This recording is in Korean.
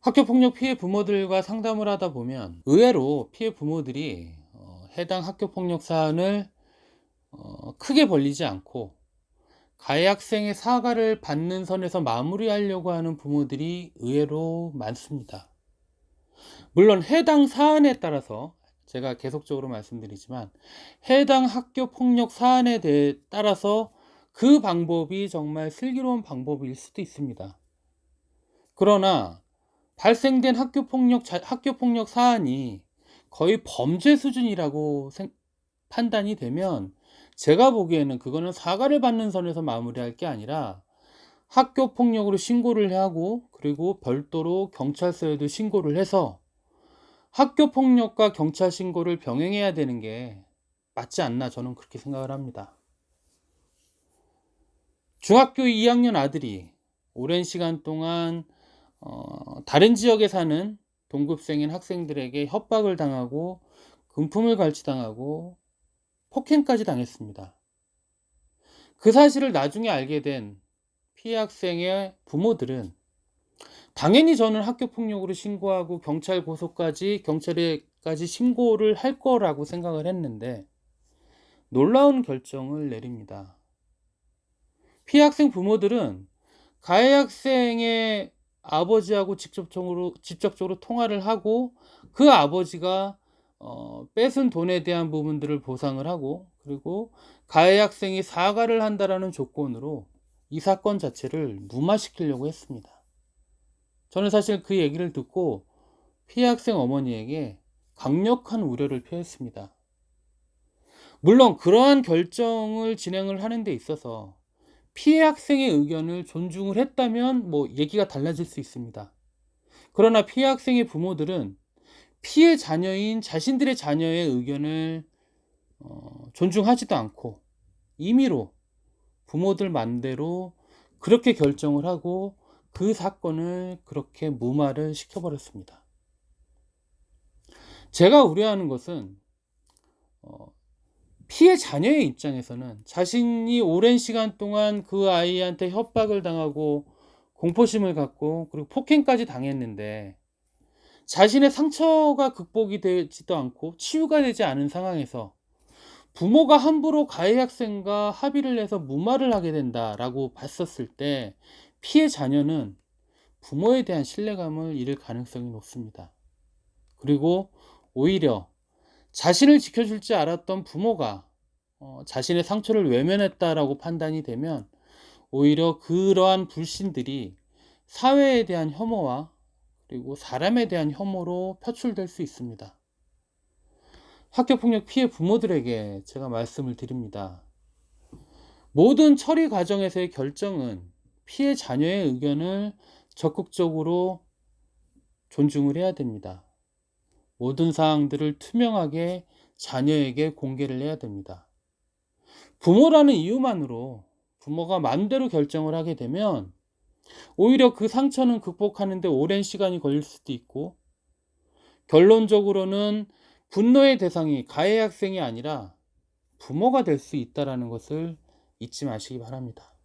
학교폭력 피해 부모들과 상담을 하다 보면 의외로 피해 부모들이 해당 학교폭력 사안을 크게 벌리지 않고 가해 학생의 사과를 받는 선에서 마무리하려고 하는 부모들이 의외로 많습니다. 물론 해당 사안에 따라서 제가 계속적으로 말씀드리지만 해당 학교폭력 사안에 대해 따라서 그 방법이 정말 슬기로운 방법일 수도 있습니다. 그러나 발생된 학교폭력 사안이 거의 범죄 수준이라고 판단이 되면 제가 보기에는 그거는 사과를 받는 선에서 마무리할 게 아니라 학교폭력으로 신고를 하고 그리고 별도로 경찰서에도 신고를 해서 학교폭력과 경찰 신고를 병행해야 되는 게 맞지 않나 저는 그렇게 생각을 합니다. 중학교 2학년 아들이 오랜 시간 동안 다른 지역에 사는 동급생인 학생들에게 협박을 당하고 금품을 갈취당하고 폭행까지 당했습니다. 그 사실을 나중에 알게 된 피해 학생의 부모들은 당연히 저는 학교폭력으로 신고하고 경찰에까지 신고를 할 거라고 생각을 했는데 놀라운 결정을 내립니다. 피해 학생 부모들은 가해 학생의 아버지하고 직접적으로 통화를 하고 그 아버지가 뺏은 돈에 대한 부분들을 보상을 하고 그리고 가해 학생이 사과를 한다라는 조건으로 이 사건 자체를 무마시키려고 했습니다. 저는 사실 그 얘기를 듣고 피해 학생 어머니에게 강력한 우려를 표했습니다. 물론 그러한 결정을 진행을 하는 데 있어서 피해 학생의 의견을 존중을 했다면 얘기가 달라질 수 있습니다. 그러나 피해 학생의 부모들은 피해 자녀인 자신들의 자녀의 의견을 존중하지도 않고 임의로 부모들 맘대로 그렇게 결정을 하고 그 사건을 그렇게 무마를 시켜버렸습니다. 제가 우려하는 것은 피해 자녀의 입장에서는 자신이 오랜 시간 동안 그 아이한테 협박을 당하고 공포심을 갖고 그리고 폭행까지 당했는데 자신의 상처가 극복이 되지도 않고 치유가 되지 않은 상황에서 부모가 함부로 가해 학생과 합의를 해서 무마를 하게 된다라고 봤었을 때 피해 자녀는 부모에 대한 신뢰감을 잃을 가능성이 높습니다. 그리고 오히려 자신을 지켜줄 줄 알았던 부모가 자신의 상처를 외면했다라고 판단이 되면 오히려 그러한 불신들이 사회에 대한 혐오와 그리고 사람에 대한 혐오로 표출될 수 있습니다. 학교폭력 피해 부모들에게 제가 말씀을 드립니다. 모든 처리 과정에서의 결정은 피해 자녀의 의견을 적극적으로 존중을 해야 됩니다. 모든 사항들을 투명하게 자녀에게 공개를 해야 됩니다. 부모라는 이유만으로 부모가 마음대로 결정을 하게 되면 오히려 그 상처는 극복하는 데 오랜 시간이 걸릴 수도 있고 결론적으로는 분노의 대상이 가해 학생이 아니라 부모가 될 수 있다는 것을 잊지 마시기 바랍니다.